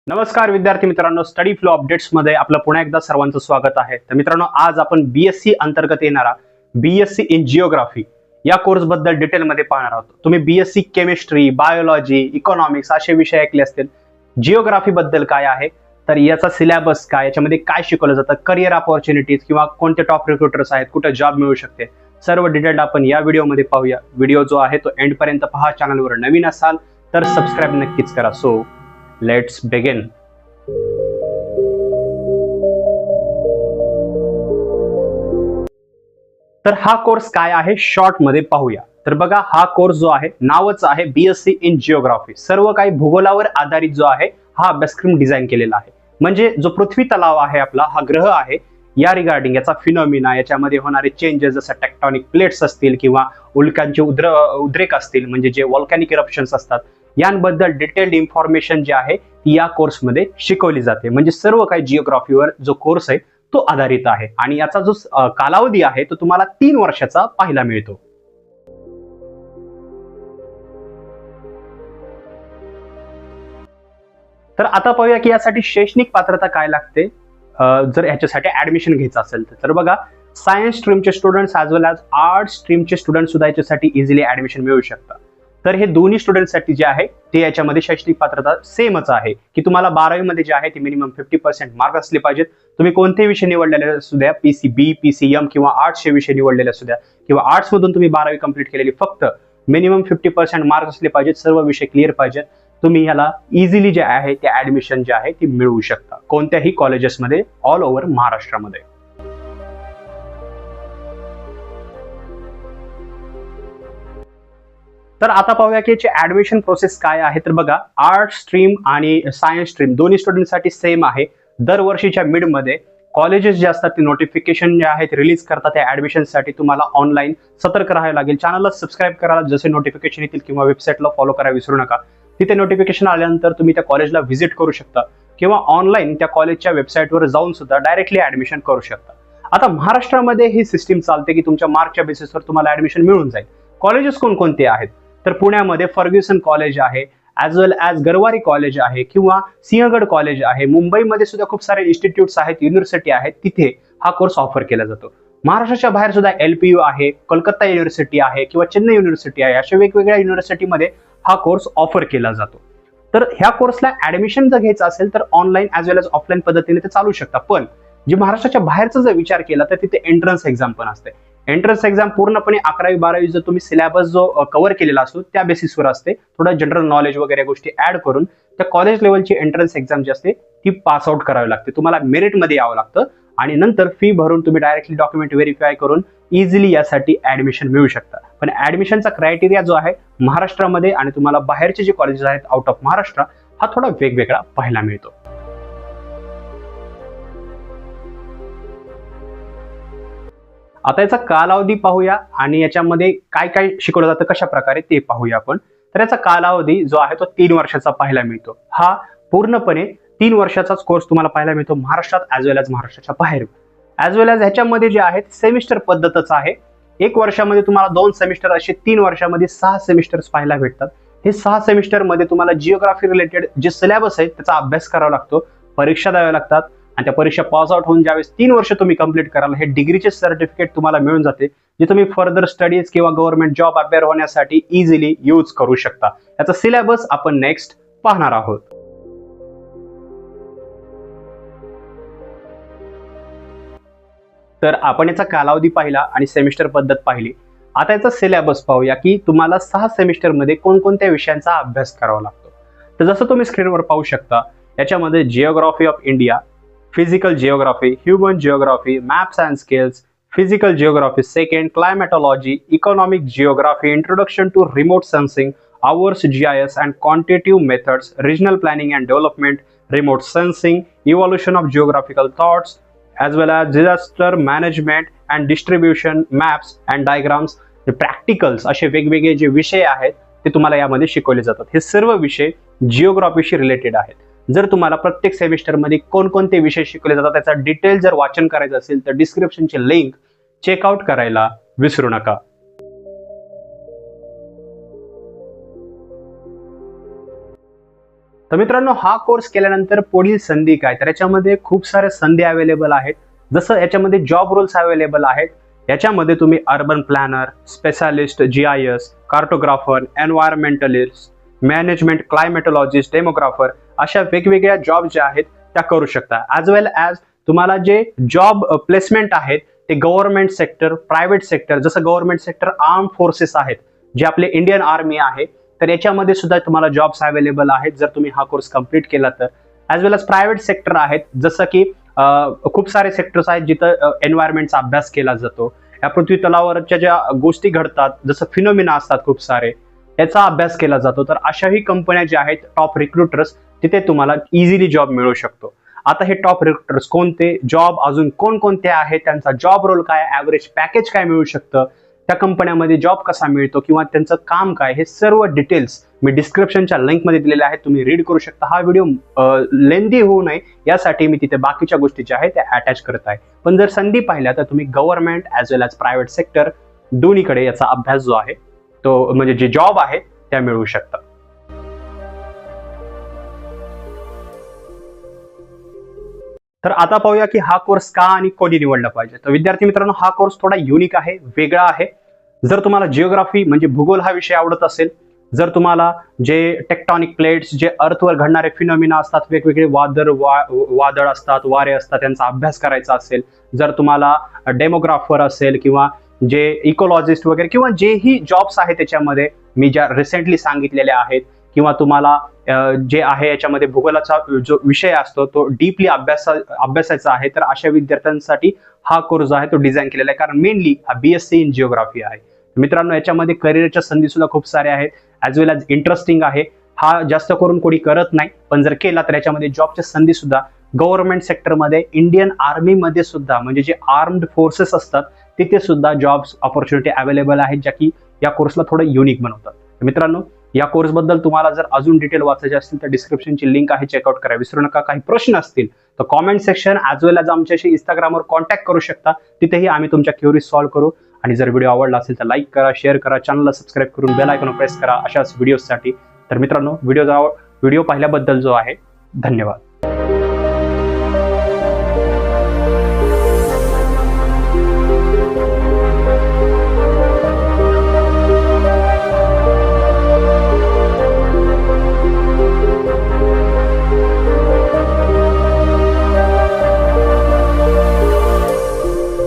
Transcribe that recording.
नमस्कार विद्यार्थी मित्रांनो, स्टडी फ्लो अपडेट्स मध्ये आपलं पुन्हा एकदा सर्वांचं स्वागत आहे. तर मित्रांनो, आज आपण बीएससी अंतर्गत येणारा बीएससी इन जिओग्राफी या कोर्स बद्दल डिटेल मध्ये पाहणार आहोत. तुम्ही बीएससी केमिस्ट्री, बायोलॉजी, इकॉनॉमिक्स असे विषय ऐकले असतील. जिओग्राफी बद्दल काय आहे, तर याचा सिलेबस काय, याच्यामध्ये काय शिकवलं जातं, करिअर अपॉर्च्युनिटीज किंवा कोणते टॉप रिक्रुटर्स आहेत, कुठे जॉब मिळू शकते, सर्व डिटेल आपण या व्हिडिओमध्ये पाहूया. व्हिडिओ जो आहे तो एंड पर्यंत पहा. चॅनलवर नवीन असाल तर सबस्क्राईब नक्कीच करा. So let's begin. तर हा कोर्स काय आहे शॉर्ट मध्ये पाहूया. तर बघा, हा कोर्स जो आहे नावच आहे बीएससी इन जिओग्राफी. सर्व काही भूगोलावर आधारित जो आहे हा अभ्यासक्रम डिझाईन केलेला आहे. म्हणजे जो पृथ्वी तलाव आहे आपला, हा ग्रह आहे, या रिगार्डिंग याचा फिनॉमिना, याच्यामध्ये होणारे चेंजेस, जसं टेक्टॉनिक प्लेट्स असतील किंवा उल्कांचे उद्रेक असतील, म्हणजे जे व्हॉल्कॅनिक इरप्शन्स असतात, यांबद्दल डिटेल्ड इन्फॉर्मेशन जी आहे ती या कोर्समध्ये शिकवली जाते. म्हणजे सर्व काही जिओग्राफीवर जो कोर्स आहे तो आधारित आहे. आणि याचा जो कालावधी आहे तो तुम्हाला 3 वर्षाचा पाहायला मिळतो. तर आता पाहूया की यासाठी शैक्षणिक पात्रता काय लागते जर ह्याच्यासाठी ऍडमिशन घ्यायचं असेल तर. बघा, science स्ट्रीमचे students as well as art स्ट्रीमचे student सुद्धा याच्यासाठी इझिली ऍडमिशन मिळू शकतात. तर हे दोन्ही स्टुडंटसाठी जे आहे ते याच्यामध्ये शैक्षणिक पात्रता सेमच आहे की तुम्हाला 12वी मध्ये जे आहे ते मिनिमम 50% मार्क असले पाहिजेत. तुम्ही कोणते विषय निवडलेले असू द्या, पीसीबी, पीसीएम किंवा आर्ट्सचे विषय निवडलेले असू द्या, किंवा आर्ट्स मधून तुम्ही 12वी कंप्लीट केलेली, फक्त मिनिमम 50% मार्क असले पाहिजेत, सर्व विषय क्लिअर पाहिजेत. तुम्ही ह्याला इझिली जे आहे ते ऍडमिशन जे आहे ते मिळवू शकता कोणत्याही कॉलेजेसमध्ये ऑल ओव्हर महाराष्ट्रामध्ये. तर आता पाहूया की याची ऍडमिशन प्रोसेस काय आहे. तर बघा, आर्ट स्ट्रीम आणि सायन्स स्ट्रीम दोन्ही स्टुडंटसाठी सेम आहे. दरवर्षीच्या मिड मध्ये कॉलेजेस जे असतात ते नोटिफिकेशन जे आहेत रिलीज करतात. त्या ऍडमिशनसाठी तुम्हाला ऑनलाईन सतर्क राहावं लागेल. चॅनलला सबस्क्राईब करा जसे नोटिफिकेशन येतील, किंवा वेबसाईटला फॉलो करायला विसरू नका. तिथे नोटिफिकेशन आल्यानंतर तुम्ही त्या कॉलेजला व्हिजिट करू शकता, किंवा ऑनलाईन त्या कॉलेजच्या वेबसाईटवर जाऊन सुद्धा डायरेक्टली ऍडमिशन करू शकता. आता महाराष्ट्रामध्ये ही सिस्टीम चालते की तुमच्या मार्कच्या बेसिसवर तुम्हाला ऍडमिशन मिळून जाईल. कॉलेजेस कोणकोणते आहेत, तर पुण्यामध्ये फर्ग्युसन कॉलेज आहे, as well as Garware college आहे, किंवा सिंहगड कॉलेज आहे. मुंबईमध्ये सुद्धा खूप सारे इन्स्टिट्यूट्स आहेत, युनिव्हर्सिटी आहेत, तिथे हा कोर्स ऑफर केला जातो. महाराष्ट्राच्या बाहेर सुद्धा एलपीयू आहे, कोलकाता युनिव्हर्सिटी आहे, किंवा चेन्नई युनिव्हर्सिटी आहे, अशा वेगवेगळ्या युनिव्हर्सिटीमध्ये हा कोर्स ऑफर केला जातो. तर ह्या कोर्सला ऍडमिशन जर घ्यायचं असेल तर online as well as offline पद्धतीने ते चालू शकता. पण जे महाराष्ट्राच्या बाहेरचा जर विचार केला तर तिथे एंट्रन्स एक्झाम पण असते. एंट्रन्स एक्झाम पूर्णपणे 11वी 12वी जर तुम्ही सिलेबस जो कव्हर केलेला असतो त्या बेसिसवर असते. थोडं जनरल नॉलेज वगैरे गोष्टी ऍड करून त्या कॉलेज लेवलची एंट्रन्स एक्झाम जी असते ती पास आउट करावी लागते. तुम्हाला मेरिटमध्ये यावं लागतं आणि नंतर फी भरून तुम्ही डायरेक्टली डॉक्युमेंट व्हेरीफाय करून इझिली यासाठी ऍडमिशन मिळू शकता. पण ऍडमिशनचा क्रायटेरिया जो आहे महाराष्ट्रामध्ये आणि तुम्हाला बाहेरचे जे कॉलेजेस आहेत आउट ऑफ महाराष्ट्र, हा थोडा वेगवेगळा पाहायला मिळतो. आता याचा कालावधी पाहूया आणि याच्यामध्ये काय काय शिकवलं जातं, कशा प्रकारे ते पाहूया आपण. तर याचा कालावधी जो आहे तो 3 वर्षाचा पाहायला मिळतो. हा पूर्णपणे 3 वर्षाचाच कोर्स तुम्हाला पाहायला मिळतो महाराष्ट्रात ॲज वेल ॲज महाराष्ट्राच्या बाहेर. ॲज वेल ॲज ह्याच्यामध्ये जे आहे सेमिस्टर पद्धतच आहे. 1 वर्षामध्ये तुम्हाला 2 सेमिस्टर, असे 3 वर्षामध्ये 6 सेमिस्टर्स पाहायला भेटतात. हे 6 सेमिस्टर मध्ये तुम्हाला जिओग्राफी रिलेटेड जे सिलेबस आहे त्याचा अभ्यास करावा लागतो, परीक्षा द्याव्या लागतात, आणि त्या परीक्षा पास आउट होऊन ज्यावेळेस 3 वर्ष तुम्ही कंप्लीट कराल, हे डिग्रीचे सर्टिफिकेट तुम्हाला मिळून जाते, जे तुम्ही फर्दर स्टडीज किंवा गव्हर्नमेंट जॉब अपेअर होण्यासाठी इझिली यूज करू शकता. याचा सिलेबस आपण नेक्स्ट पाहणार आहोत. तर आपण याचा कालावधी पाहिला आणि सेमिस्टर पद्धत पाहिली. आता याचा सिलेबस पाहूया की तुम्हाला 6 सेमिस्टर मध्ये कोणकोणत्या विषयांचा अभ्यास करावा लागतो. तर जसं तुम्ही स्क्रीनवर पाहू शकता, याच्यामध्ये geography of India, physical geography, human geography, maps and scales, physical geography second, climatology, economic geography, introduction to remote sensing, hours GIS and quantitative methods, regional planning and development, remote sensing, evolution of geographical thoughts, as well as disaster management and distribution, maps and diagrams, practicals, असे वेगवेगळे जे विषय आहेत ते तुम्हाला यामध्ये शिकवले जातात. हे सर्व विषय जिओग्राफीशी रिलेटेड आहेत. जर तुम्हाला प्रत्येक सेमिस्टरमध्ये कोणकोणते विषय शिकवले जातात त्याचा डिटेल जर वाचन करायचं असेल तर डिस्क्रिप्शनची लिंक चेकआउट करायला विसरू नका. तर मित्रांनो, हा कोर्स केल्यानंतर पुढील संधी काय, तर याच्यामध्ये खूप साऱ्या संधी अवेलेबल आहेत. जसं याच्यामध्ये जॉब रोल्स अवेलेबल आहेत. याच्यामध्ये तुम्ही urban planner, specialist, GIS, cartographer, environmentalist, management, climatologist, demographer अशा वेगवेगळ्या जॉब ज्या आहेत त्या करू शकता. ॲज वेल ॲज तुम्हाला जे जॉब प्लेसमेंट आहेत ते गव्हर्नमेंट सेक्टर, प्रायव्हेट सेक्टर, जसं गव्हर्नमेंट सेक्टर आर्म फोर्सेस आहेत, जे आपले इंडियन आर्मी आहे, तर याच्यामध्ये सुद्धा तुम्हाला जॉब्स अवेलेबल आहेत जर तुम्ही हा कोर्स कंप्लीट केला तर. ॲज वेल एज प्रायव्हेट सेक्टर आहेत, जसं की खूप सारे सेक्टर्स आहेत जिथं एन्व्हायरमेंटचा अभ्यास केला जातो. या पृथ्वी तलावरच्या ज्या गोष्टी घडतात, जसं फिनोमिना असतात खूप सारे, याचा अभ्यास केला जातो. तर अशाही कंपन्या ज्या आहेत टॉप रिक्रुटर्स, तिथे तुम्हाला इझिली जॉब मिळू शकतो. आता हे टॉप रिक्रुटर्स कोणते, जॉब अजून कोणकोणते आहेत, त्यांचा जॉब रोल काय, ॲव्हरेज पॅकेज काय मिळू शकतं, त्या कंपन्यामध्ये जॉब कसा मिळतो किंवा त्यांचं काम काय, हे सर्व डिटेल्स मी डिस्क्रिप्शनच्या लिंकमध्ये दिलेले आहेत. तुम्ही रीड करू शकता. हा व्हिडिओ लेंदी होऊ नये यासाठी मी तिथे बाकीच्या गोष्टी ज्या आहेत त्या अटॅच करत आहे. पण जर संधी पाहिल्या तर तुम्ही government as well as private sector दोन्हीकडे याचा अभ्यास जो आहे तो, म्हणजे जे जॉब आहे त्या मिळवू शकता. तर आता पाहूया की हा कोर्स का आणि कोणी निवडला पाहिजे. तर विद्यार्थी मित्रांनो, हा कोर्स थोडा युनिक आहे, वेगळा आहे. जर तुम्हाला जिओग्राफी म्हणजे भूगोल हा विषय आवडत असेल, जर तुम्हाला जे टेक्टॉनिक प्लेट्स, जे अर्थवर घडणारे फिनॉमिना असतात, वेगवेगळे वादळ असतात, वारे असतात, त्यांचा अभ्यास करायचा असेल, जर तुम्हाला डेमोग्राफर असेल किंवा जे इकोलॉजिस्ट वगैरे किंवा जेही जॉब्स आहेत त्याच्यामध्ये मी ज्या रिसेंटली सांगितलेल्या आहेत, किंवा तुम्हाला जे आहे याच्यामध्ये भूगोलाचा जो विषय असतो तो डीपली अभ्यासाचा आहे, तर अशा विद्यार्थ्यांसाठी हा कोर्स जो आहे तो डिझाईन केलेला आहे. कारण मेनली हा BSc इन जिओग्राफी आहे. मित्रांनो, याच्यामध्ये करिअरच्या संधी सुद्धा खूप साऱ्या आहेत, ॲज वेल ॲज इंटरेस्टिंग आहे. हा जास्त करून कोणी करत नाही, पण जर केला तर याच्यामध्ये जॉबच्या संधी सुद्धा गव्हर्नमेंट सेक्टरमध्ये, इंडियन आर्मीमध्ये सुद्धा, म्हणजे जे आर्म्ड फोर्सेस असतात तिथे सुद्धा जॉब्स ऑपॉर्च्युनिटी अवेलेबल आहेत, ज्या की या कोर्सला थोडं युनिक बनवतात. मित्रांनो, या कोर्सबद्दल तुम्हाला जर अजून डिटेल वाचायचे असतील तर डिस्क्रिप्शनची लिंक आहे, चेकआउट करा, विसरू नका. काही प्रश्न असतील तर comment section as well as आमच्याशी इंस्टाग्रामवर कॉन्टॅक्ट करू शकता, तिथेही आम्ही तुमच्या क्वेरीज सॉल्व्ह करू. आणि जर व्हिडिओ आवडला असेल तर लाईक करा, शेअर करा, चॅनलला सबस्क्राईब करून बेल आयकॉन प्रेस करा अशाच व्हिडिओसाठी. तर मित्रांनो, व्हिडिओ पाहिल्याबद्दल जो आहे धन्यवाद.